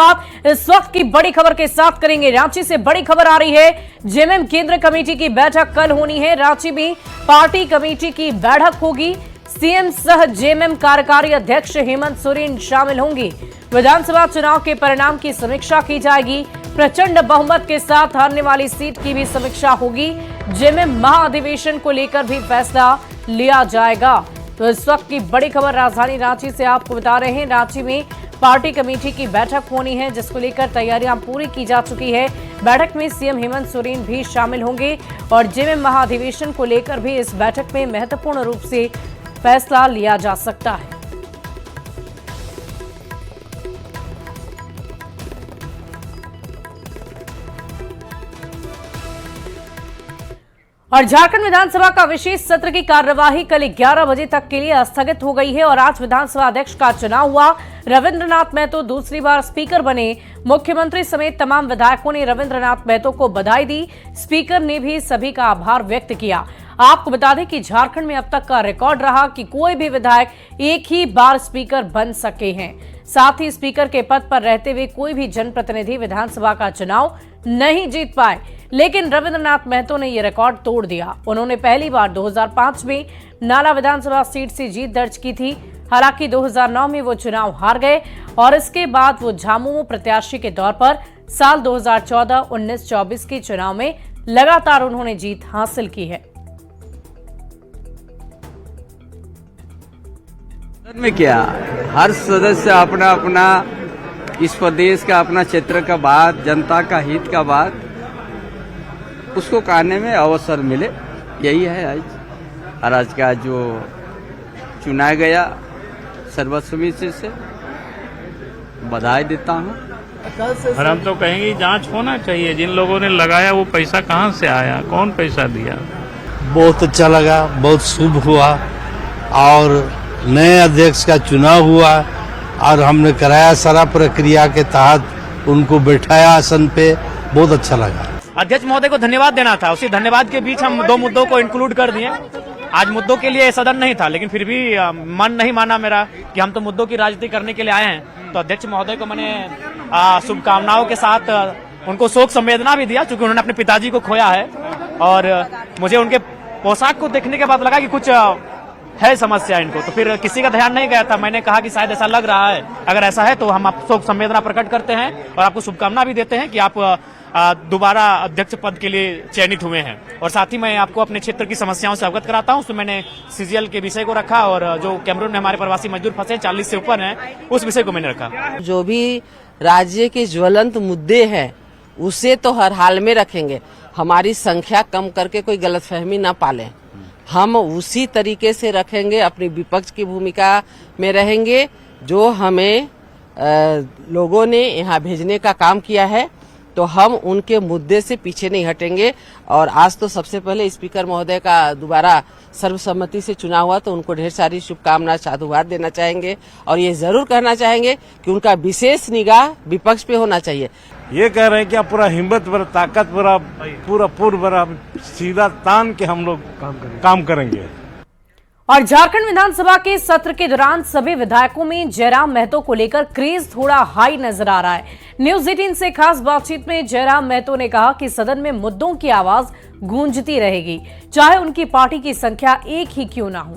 शुरुआत इस वक्त की बड़ी खबर के साथ करेंगे। रांची से बड़ी खबर आ रही है। जेएमएम केंद्र कमेटी की बैठक कल होनी है। रांची में पार्टी कमेटी की बैठक होगी। सीएम सह जेएमएम कार्यकारी अध्यक्ष हेमंत सोरेन शामिल होंगे। विधानसभा चुनाव के परिणाम की समीक्षा की जाएगी। प्रचंड बहुमत के साथ हारने वाली सीट की भी समीक्षा होगी। जेएमएम महाअधिवेशन को लेकर भी फैसला लिया जाएगा। तो इस वक्त की बड़ी खबर राजधानी रांची से आपको बता रहे हैं। रांची में पार्टी कमेटी की बैठक होनी है, जिसको लेकर तैयारियां पूरी की जा चुकी है। बैठक में सीएम हेमंत सोरेन भी शामिल होंगे और जेएमएम महाअधिवेशन को लेकर भी इस बैठक में महत्वपूर्ण रूप से फैसला लिया जा सकता है। और झारखंड विधानसभा का विशेष सत्र की कार्यवाही कल 11 बजे तक के लिए स्थगित हो गई है और आज विधानसभा अध्यक्ष का चुनाव हुआ। रविंद्रनाथ महतो दूसरी बार स्पीकर बने। मुख्यमंत्री समेत तमाम विधायकों ने रविंद्रनाथ महतो को बधाई दी। स्पीकर ने भी सभी का आभार व्यक्त किया। आपको बता दें कि झारखंड में अब तक का रिकॉर्ड रहा कि कोई भी विधायक एक ही बार स्पीकर बन सके हैं। साथ ही स्पीकर के पद पर रहते हुए कोई भी जनप्रतिनिधि विधानसभा का चुनाव नहीं जीत पाए, लेकिन रविंद्रनाथ महतो ने यह रिकॉर्ड तोड़ दिया। उन्होंने पहली बार 2005 में नाला विधानसभा सीट से जीत दर्ज की थी। हालांकि 2009 में वो चुनाव हार गए और इसके बाद वो झामुमो प्रत्याशी के तौर पर साल 2014, 19, 24 के चुनाव में लगातार उन्होंने जीत हासिल की है। में क्या हर सदस्य अपना अपना इस प्रदेश का अपना क्षेत्र का बात, जनता का हित का बात उसको कहने में अवसर मिले, यही है आज का जो चुना गया सर्वसम्मति से बधाई देता हूँ। और हम तो कहेंगे जांच होना चाहिए। जिन लोगों ने लगाया वो पैसा कहाँ से आया, कौन पैसा दिया। बहुत अच्छा लगा, बहुत शुभ हुआ और नए अध्यक्ष का चुनाव हुआ और हमने कराया सारा प्रक्रिया के तहत उनको बैठाया आसन पे, बहुत अच्छा लगा। अध्यक्ष महोदय को धन्यवाद देना था, उसी धन्यवाद के बीच हम दो मुद्दों को इंक्लूड कर दिए। आज मुद्दों के लिए सदन नहीं था, लेकिन फिर भी मन नहीं माना मेरा कि हम तो मुद्दों की राजनीति करने के लिए आए हैं। तो अध्यक्ष महोदय को मैंने शुभकामनाओं के साथ उनको शोक संवेदना भी दिया, क्योंकि उन्होंने अपने पिताजी को खोया है और मुझे उनके पोशाक को देखने के बाद लगा कि कुछ है समस्या इनको। तो फिर किसी का ध्यान नहीं गया था। मैंने कहा कि शायद ऐसा लग रहा है, अगर ऐसा है तो हम आप शोक संवेदना प्रकट करते हैं और आपको शुभकामना भी देते हैं कि आप दोबारा अध्यक्ष पद के लिए चयनित हुए हैं। और साथ ही मैं आपको अपने क्षेत्र की समस्याओं से अवगत कराता हूं। उसमें मैंने सीजीएल के विषय को रखा और जो कैमरून में हमारे प्रवासी मजदूर फंसे 40 से ऊपर हैं, उस विषय को मैंने रखा। जो भी राज्य के ज्वलंत मुद्दे हैं उसे तो हर हाल में रखेंगे। हमारी संख्या कम करके कोई गलतफहमी ना पाले, हम उसी तरीके से रखेंगे, अपनी विपक्ष की भूमिका में रहेंगे। जो हमें लोगों ने यहाँ भेजने का काम किया है तो हम उनके मुद्दे से पीछे नहीं हटेंगे। और आज तो सबसे पहले स्पीकर महोदय का दोबारा सर्वसम्मति से चुनाव हुआ, तो उनको ढेर सारी शुभकामनाएं, साधुवाद देना चाहेंगे और ये जरूर कहना चाहेंगे कि उनका विशेष निगाह विपक्ष पे होना चाहिए। ये कह रहे हैं कि आप पूरा हिम्मत भरा, ताकत भरा, पूरा पूर्व भरा, सीधा तान के हम लोग काम करेंगे। और झारखंड विधानसभा के सत्र के दौरान सभी विधायकों में जयराम महतो को लेकर क्रेज थोड़ा हाई नजर आ रहा है। न्यूज 18 से खास बातचीत में जयराम महतो ने कहा कि सदन में मुद्दों की आवाज गूंजती रहेगी, चाहे उनकी पार्टी की संख्या एक ही क्यों ना हो।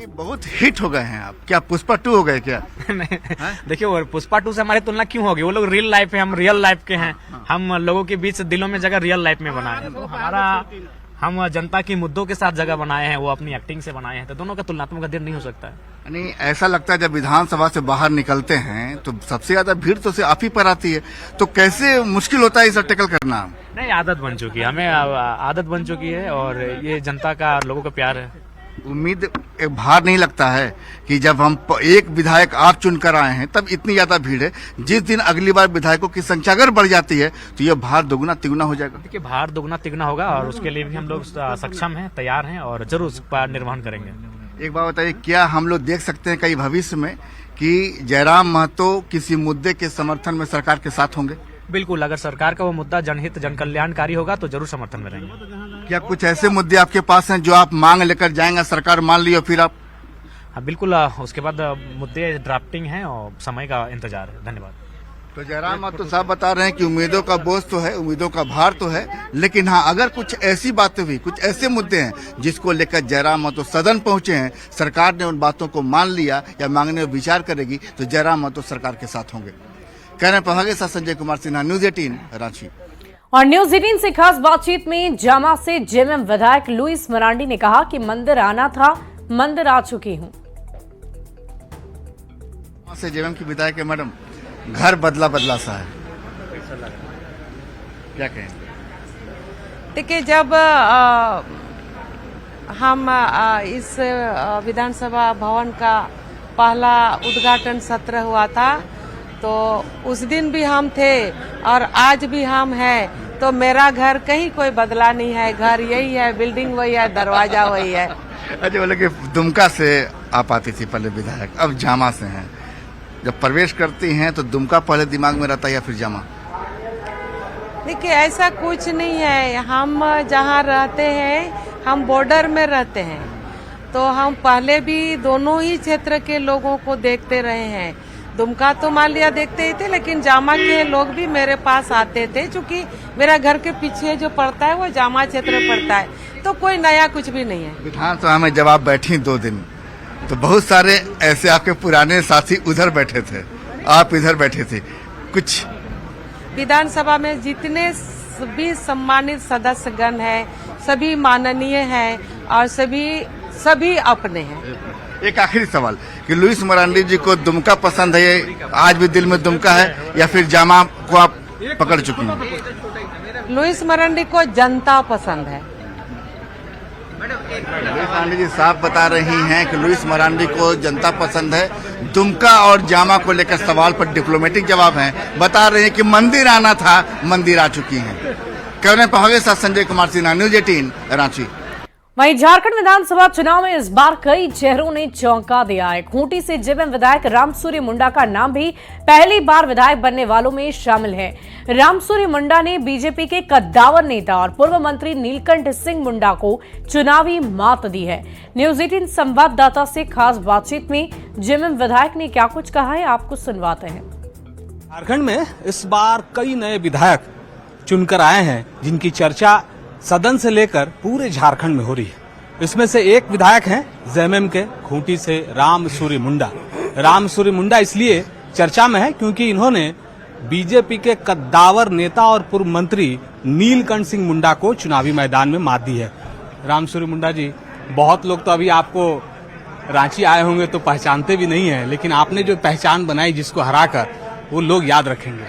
बहुत हिट हो गए हैं आप, क्या पुष्पा 2 हो गए क्या? देखिए, वो पुष्पा 2 से हमारी तुलना क्यों होगी? वो लोग रियल लाइफ है, हम रियल लाइफ के हैं। हम लोगों के बीच दिलों में जगह रियल लाइफ में बनाए हैं। तो हम जनता की मुद्दों के साथ जगह बनाए हैं, वो अपनी एक्टिंग से बनाए हैं। तो दोनों का तुलनात्मक अध्ययन नहीं हो सकता है। यानी ऐसा लगता है जब विधानसभा से बाहर निकलते हैं तो सबसे ज्यादा भीड़ तो से आप ही पर आती है, तो कैसे मुश्किल होता है इसे टैकल करना? नहीं, आदत बन चुकी है, हमें आदत बन चुकी है और ये जनता का, लोगों का प्यार है। उम्मीद एक भार नहीं लगता है कि जब हम एक विधायक आप चुनकर आए हैं तब इतनी ज्यादा भीड़ है, जिस दिन अगली बार विधायकों की संख्या अगर बढ़ जाती है तो यह भार दोगुना तिगुना हो जाएगा? देखिए, भार दोगुना तिगुना होगा और उसके लिए भी हम लोग सक्षम हैं, तैयार हैं और जरूर उसका निर्वहन करेंगे। एक बात बताइए, क्या हम लोग देख सकते हैं कई भविष्य में कि जयराम महतो किसी मुद्दे के समर्थन में सरकार के साथ होंगे? बिल्कुल, अगर सरकार का वो मुद्दा जनहित जन कल्याणकारी होगा तो जरूर समर्थन में रहेंगे। क्या कुछ ऐसे मुद्दे आपके पास हैं जो आप मांग लेकर जाएंगे, सरकार मान ली और फिर आप हाँ बिल्कुल, उसके बाद मुद्दे ड्राफ्टिंग हैं और समय का इंतजार है। धन्यवाद। तो जयराम मातो साहब बता रहे हैं कि उम्मीदों का बोझ तो है, उम्मीदों का भार तो है, लेकिन हाँ अगर कुछ ऐसी बातें हुई, कुछ ऐसे मुद्दे हैं जिसको लेकर जयराम मातो सदन पहुंचे हैं, सरकार ने उन बातों को मान लिया या मांगने पर विचार करेगी, तो जयराम मातो सरकार के साथ होंगे। कहने प्रभागे साथ संजय कुमार सिन्हा, न्यूज 18 रांची। और न्यूज 18 से खास बातचीत में जामा से जेएमएम विधायक लुइस मरांडी ने कहा कि मंदिर आना था, मंदिर आ चुकी हूं। से जेएमएम की विधायक है मैडम, घर बदला बदला सा है, क्या कहें? देखिए, जब हम इस विधानसभा भवन का पहला उद्घाटन सत्र हुआ था, तो उस दिन भी हम थे और आज भी हम हैं। तो मेरा घर कहीं कोई बदला नहीं है, घर यही है, बिल्डिंग वही है, दरवाजा वही है। अच्छा, बोले कि दुमका से आप आती थी पहले विधायक, अब जामा से हैं। जब प्रवेश करती हैं तो दुमका पहले दिमाग में रहता है या फिर जामा? देखिए, ऐसा कुछ नहीं है। हम जहाँ रहते हैं, हम बॉर्डर में रहते हैं, तो हम पहले भी दोनों ही क्षेत्र के लोगों को देखते रहे हैं। दुमका तो मान लिया देखते ही थे, लेकिन जामा के लोग भी मेरे पास आते थे, क्योंकि मेरा घर के पीछे जो पड़ता है वो जामा क्षेत्र पड़ता है, तो कोई नया कुछ भी नहीं है। विधानसभा में जब आप बैठी 2 दिन, तो बहुत सारे ऐसे आपके पुराने साथी उधर बैठे थे, आप इधर बैठे थे। कुछ विधानसभा में जितने भी सम्मानित सदस्यगण हैं, सभी माननीय हैं और सभी अपने हैं। एक आखिरी सवाल कि लुइस मरांडी जी को दुमका पसंद है, ये आज भी दिल में दुमका है, या फिर जामा को आप पकड़ चुकी हैं? लुइस मरांडी को जनता पसंद है। लुइस मरांडी जी साफ बता रही हैं कि लुइस मरांडी को जनता पसंद है। दुमका और जामा को लेकर सवाल पर डिप्लोमेटिक जवाब है, बता रहे हैं कि मंदिर आना था, मंदिर आ चुकी हैं। कहने प्रभागे साथ संजय कुमार सिन्हा, न्यूज 18 रांची। वहीं झारखंड विधानसभा चुनाव में इस बार कई चेहरों ने चौंका दिया है। खूंटी से जेएमएम विधायक रामसूर्य मुंडा का नाम भी पहली बार विधायक बनने वालों में शामिल है। रामसूर्य मुंडा ने बीजेपी के कद्दावर नेता और पूर्व मंत्री नीलकंठ सिंह मुंडा को चुनावी मात दी है। न्यूज 18 संवाददाता से खास बातचीत में जेएमएम विधायक ने क्या कुछ कहा है, आपको सुनवाते हैं। झारखंड में इस बार कई नए विधायक चुनकर आए हैं, जिनकी चर्चा सदन से लेकर पूरे झारखंड में हो रही है। इसमें से एक विधायक हैं जेएमएम के खूंटी से रामसूर्य मुंडा। रामसूर्य मुंडा इसलिए चर्चा में है क्योंकि इन्होंने बीजेपी के कद्दावर नेता और पूर्व मंत्री नीलकंठ सिंह मुंडा को चुनावी मैदान में मात दी है। रामसूर्य मुंडा जी, बहुत लोग तो अभी आपको रांची आए होंगे तो पहचानते भी नहीं है, लेकिन आपने जो पहचान बनाई जिसको हराकर, वो लोग याद रखेंगे।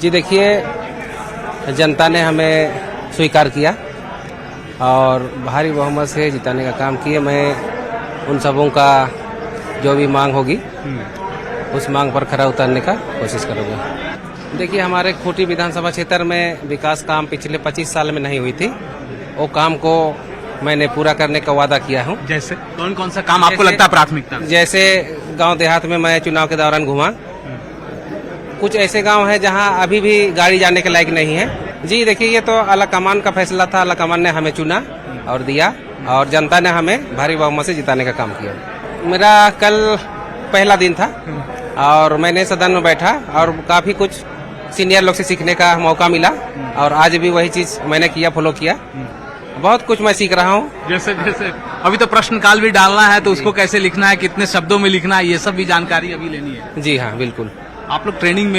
जी देखिए, जनता ने हमें स्वीकार किया और भारी बहुमत से जिताने का काम किया। मैं उन सबों का जो भी मांग होगी उस मांग पर खरा उतरने का कोशिश करूंगा। देखिए, हमारे खूंटी विधानसभा क्षेत्र में विकास काम पिछले 25 साल में नहीं हुई थी, वो काम को मैंने पूरा करने का वादा किया हूँ। जैसे कौन कौन सा काम आपको लगता है प्राथमिकता? जैसे गांव देहात में मैं चुनाव के दौरान घुमा, कुछ ऐसे गांव हैं जहां अभी भी गाड़ी जाने के लायक नहीं है। जी देखिए, ये तो आलाकमान का फैसला था, आलाकमान ने हमें चुना और दिया और जनता ने हमें भारी बहुमत से जिताने का काम किया। मेरा कल पहला दिन था और मैंने सदन में बैठा और काफी कुछ सीनियर लोग से सीखने का मौका मिला और आज भी वही चीज मैंने किया, फॉलो किया। बहुत कुछ मैं सीख रहा हूँ। जैसे अभी तो प्रश्न काल भी डालना है, तो उसको कैसे लिखना है, कितने शब्दों में लिखना है, ये सब भी जानकारी अभी लेनी है। जी हाँ, बिल्कुल। आप लोग ट्रेनिंग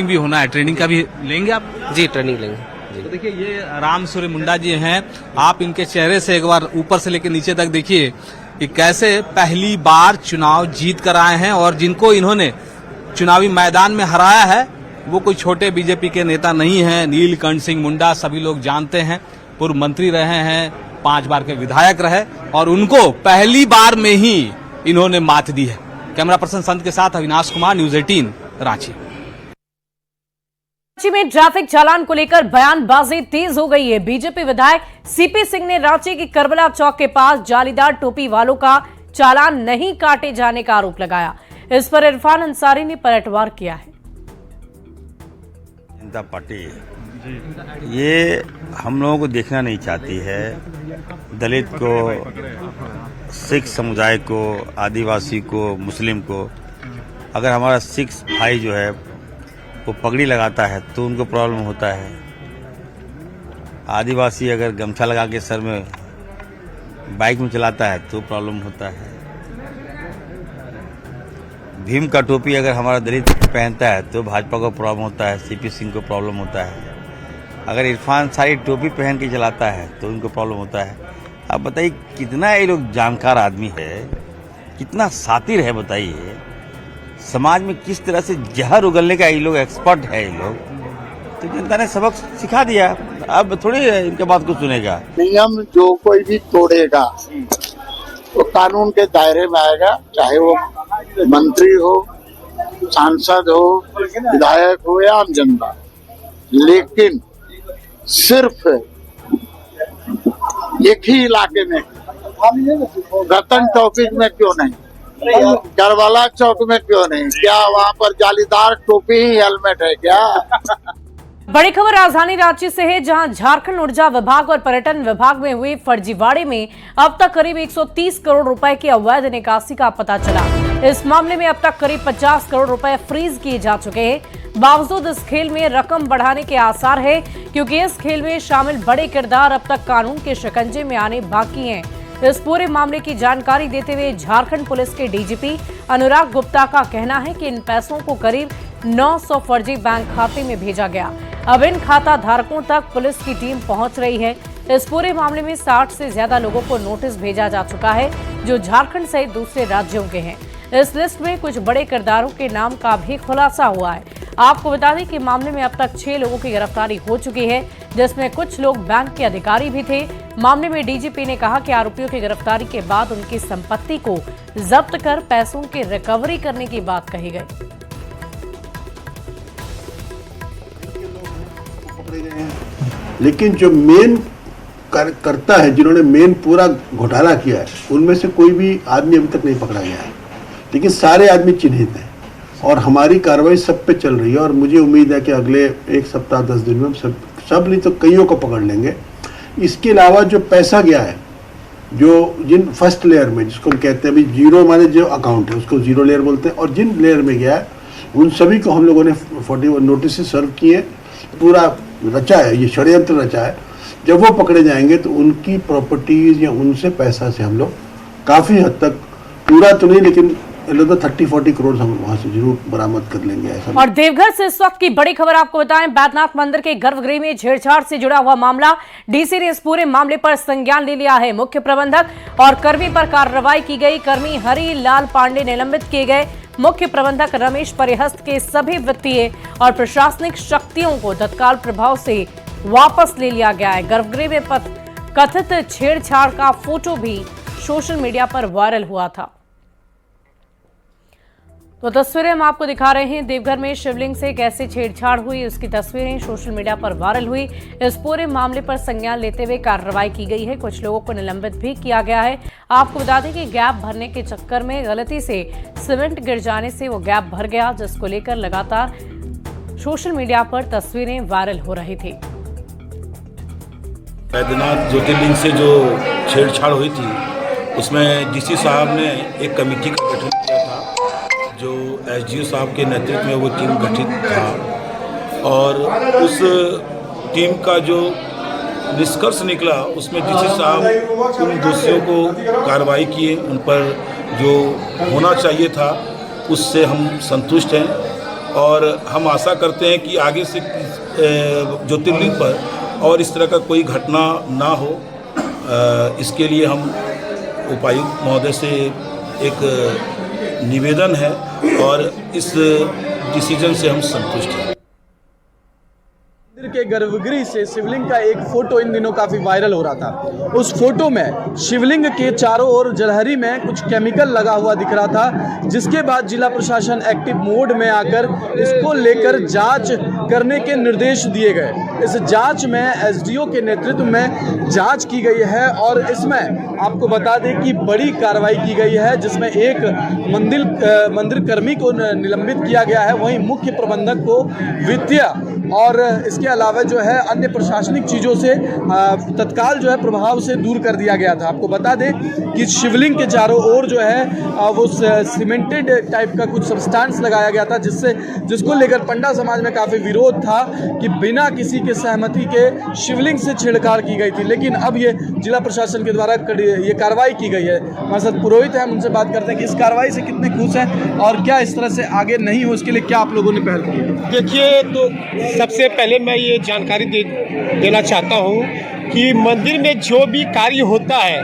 भी होना है, ट्रेनिंग का भी लेंगे आप? जी, ट्रेनिंग लेंगे। तो देखिए, ये रामसूर्य मुंडा जी हैं। आप इनके चेहरे से एक बार ऊपर से लेकर नीचे तक देखिए कि कैसे पहली बार चुनाव जीत कर आए हैं और जिनको इन्होंने चुनावी मैदान में हराया है वो कोई छोटे बीजेपी के नेता नहीं है। नीलकंठ सिंह मुंडा सभी लोग जानते हैं, पूर्व मंत्री रहे हैं, 5 बार के विधायक रहे और उनको पहली बार में ही इन्होंने मात दी है। कैमरा पर्सन संत के साथ अविनाश कुमार, न्यूज 18 रांची। रांची में ट्रैफिक चालान को लेकर बयानबाजी तेज हो गई है। बीजेपी विधायक सीपी सिंह ने रांची के करबला चौक के पास जालीदार टोपी वालों का चालान नहीं काटे जाने का आरोप लगाया। इस पर इरफान अंसारी ने पलटवार किया है। जनता पार्टी ये हम लोगों को देखना नहीं चाहती है, दलित को सिख समुदाय को, आदिवासी को, मुस्लिम को, अगर हमारा सिख भाई जो है वो पगड़ी लगाता है तो उनको प्रॉब्लम होता है। आदिवासी अगर गमछा लगा के सर में बाइक में चलाता है तो प्रॉब्लम होता है। भीम का टोपी अगर हमारा दलित पहनता है तो भाजपा को प्रॉब्लम होता है, सीपी सिंह को प्रॉब्लम होता है। अगर इरफान सारी टोपी पहन के चलाता है तो उनको प्रॉब्लम होता है। अब बताइए कितना ये लोग जानकार आदमी है, कितना सातिर है, बताइए समाज में किस तरह से जहर उगलने का ये लोग एक्सपर्ट है। ये लोग तो जनता ने सबक सिखा दिया, अब थोड़ी इनके बात को सुनेगा। नियम जो कोई भी तोड़ेगा तो कानून के दायरे में आएगा, चाहे वो मंत्री हो, सांसद हो, विधायक हो या आम जनता। लेकिन सिर्फ एक ही इलाके में, रतन टॉपिक में क्यों नहीं, करवाला चौक में क्यों नहीं, क्या वहाँ पर जालीदार टोपी ही हेलमेट है क्या? बड़ी खबर राजधानी रांची से है, जहां झारखंड ऊर्जा विभाग और पर्यटन विभाग में हुई फर्जीवाड़े में अब तक करीब 130 करोड़ रुपए की अवैध निकासी का पता चला। इस मामले में अब तक करीब 50 करोड़ रुपए फ्रीज किए जा चुके हैं। बावजूद इस खेल में रकम बढ़ाने के आसार है, क्योंकि इस खेल में शामिल बड़े किरदार अब तक कानून के शिकंजे में आने बाकी हैं। इस पूरे मामले की जानकारी देते हुए झारखंड पुलिस के डीजीपी अनुराग गुप्ता का कहना है कि इन पैसों को करीब 900 फर्जी बैंक खाते में भेजा गया। अब इन खाता धारकों तक पुलिस की टीम पहुंच रही है। इस पूरे मामले में 60 से ज्यादा लोगों को नोटिस भेजा जा चुका है, जो झारखंड सहित दूसरे राज्यों के हैं। इस लिस्ट में कुछ बड़े किरदारों के नाम का भी खुलासा हुआ है। आपको बता दें कि मामले में अब तक 6 लोगों की गिरफ्तारी हो चुकी है, जिसमें कुछ लोग बैंक के अधिकारी भी थे। मामले में डीजीपी ने कहा कि आरोपियों की गिरफ्तारी के बाद उनकी संपत्ति को जब्त कर पैसों की रिकवरी करने की बात कही गई। लेकिन जो मेन करता है, जिन्होंने मेन पूरा घोटाला किया है, उनमें से कोई भी आदमी अभी तक नहीं पकड़ा गया है, लेकिन सारे आदमी चिन्हित हैं और हमारी कार्रवाई सब पे चल रही है। और मुझे उम्मीद है कि अगले 1 सप्ताह 10 दिन में हम सब नहीं तो कईयों को पकड़ लेंगे। इसके अलावा जो पैसा गया है, जो जिन फर्स्ट लेयर में, जिसको हम कहते हैं अभी जीरो माने जो अकाउंट है उसको जीरो लेयर बोलते हैं, और जिन लेयर में गया है उन सभी को हम लोगों ने 41 नोटिस सर्व किए, पूरा रचा है, ये षड्यंत्र रचा है। जब वो पकड़े जाएंगे तो उनकी प्रॉपर्टीज या उनसे पैसा से हम लोग काफी हद तक, पूरा तो नहीं लेकिन 30-40 करोड़ हम वहां से जरूर बरामद कर लेंगे ऐसा। और देवघर से इस वक्त की बड़ी खबर आपको बताएं, बैद्यनाथ मंदिर के गर्भगृह में छेड़छाड़ से जुड़ा हुआ मामला। डीसी ने इस पूरे मामले पर संज्ञान ले लिया है। मुख्य प्रबंधक और कर्मी पर कार्रवाई की गई। कर्मी हरि लाल पांडे निलंबित किए गए। मुख्य प्रबंधक रमेश परिहस्त के सभी वित्तीय और प्रशासनिक शक्तियों को तत्काल प्रभाव से वापस ले लिया गया है। गर्भगृह में कथित छेड़छाड़ का फोटो भी सोशल मीडिया पर वायरल हुआ था। तो तस्वीरें हम आपको दिखा रहे हैं। देवघर में शिवलिंग से कैसे छेड़छाड़ हुई, उसकी तस्वीरें सोशल मीडिया पर वायरल हुई। इस पूरे मामले पर संज्ञान लेते हुए कार्रवाई की गई है। कुछ लोगों को निलंबित भी किया गया है। आपको बता दें कि गैप भरने के चक्कर में गलती से सीमेंट गिर जाने से वो गैप भर गया, जिसको लेकर लगातार सोशल मीडिया पर तस्वीरें वायरल हो रही थी। बैद्यनाथ ज्योतिर्लिंग से जो छेड़छाड़ हुई थी, उसमें डीसी साहब ने एक कमेटी का गठन किया था, जो एसडीओ साहब के नेतृत्व में वो टीम गठित था। और उस टीम का जो निष्कर्ष निकला, उसमें डीसी साहब उन दोषियों को कार्रवाई किए, उन पर जो होना चाहिए था उससे हम संतुष्ट हैं। और हम आशा करते हैं कि आगे से ज्योतिर्लिंग पर और इस तरह का कोई घटना ना हो। इसके लिए हम उपायुक्त महोदय से एक निवेदन है और इस डिसीजन से हम संतुष्ट हैं। मंदिर के गर्भगृह से शिवलिंग का एक फोटो इन दिनों काफी वायरल हो रहा था। उस फोटो में शिवलिंग के चारों ओर जलहरी में कुछ केमिकल लगा हुआ दिख रहा था, जिसके बाद जिला प्रशासन एक्टिव मोड में आकर इसको लेकर जांच करने के निर्देश दिए गए। इस जांच में एसडीओ के नेतृत्व में जांच की गई है और इसमें आपको बता दें कि बड़ी कार्रवाई की गई है, जिसमें एक मंदिर कर्मी को निलंबित किया गया है, वहीं मुख्य प्रबंधक को वित्तीय और इसके अलावा जो है अन्य प्रशासनिक चीज़ों से तत्काल जो है प्रभाव से दूर कर दिया गया था। आपको बता दें कि शिवलिंग के चारों ओर जो है वो सीमेंटेड टाइप का कुछ सब्सटेंस लगाया गया था, जिसको लेकर पंडा समाज में काफ़ी विरोध था कि बिना किसी के सहमति के शिवलिंग से छेड़छाड़ की गई थी। लेकिन अब ये जिला प्रशासन के द्वारा ये कार्रवाई की गई है। हमारे साथ पुरोहित है, हम उनसे बात करते हैं कि इस कार्रवाई से कितने खुश हैं और क्या इस तरह से आगे नहीं हो इसके लिए क्या आप लोगों ने पहल की है? देखिए, तो सबसे पहले मैं ये जानकारी देना चाहता हूँ कि मंदिर में जो भी कार्य होता है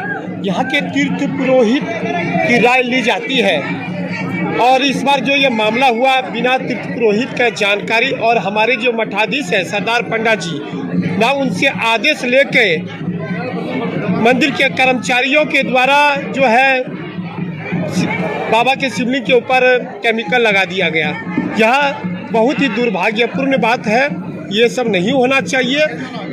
यहाँ के तीर्थ पुरोहित की राय ली जाती है, और इस बार जो ये मामला हुआ बिना तीर्थ पुरोहित का जानकारी, और हमारे जो मठाधीश है सरदार पंडा जी ना उनसे आदेश लेके मंदिर के कर्मचारियों के द्वारा जो है बाबा के शिवलिंग के ऊपर केमिकल लगा दिया गया। यह बहुत ही दुर्भाग्यपूर्ण बात है, ये सब नहीं होना चाहिए।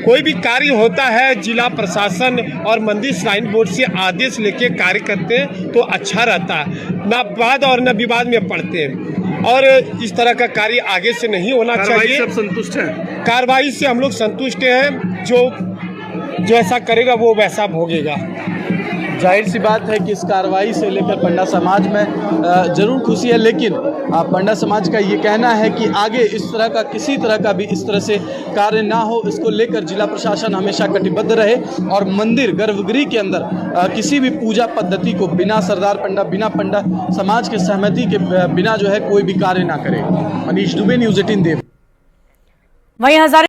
कोई भी कार्य होता है जिला प्रशासन और मंदिर श्राइन बोर्ड से आदेश लेके कार्य करते हैं तो अच्छा रहता है, ना वाद और न विवाद में पड़ते हैं, और इस तरह का कार्य आगे से नहीं होना चाहिए। सब संतुष्ट हैं? कार्रवाई से हम लोग संतुष्ट हैं, जो ऐसा करेगा वो वैसा भोगेगा। जाहिर सी बात है कि इस कार्रवाई से लेकर पंडा समाज में जरूर खुशी है, लेकिन पंडा समाज का ये कहना है कि आगे इस तरह का किसी तरह का भी इस तरह से कार्य ना हो, इसको लेकर जिला प्रशासन हमेशा कटिबद्ध रहे और मंदिर गर्भगृह के अंदर किसी भी पूजा पद्धति को बिना सरदार पंडा, बिना पंडा समाज के सहमति के बिना जो है कोई भी कार्य ना करे। मनीष दुबे, न्यूज़ 18 देव। वहीं हजारे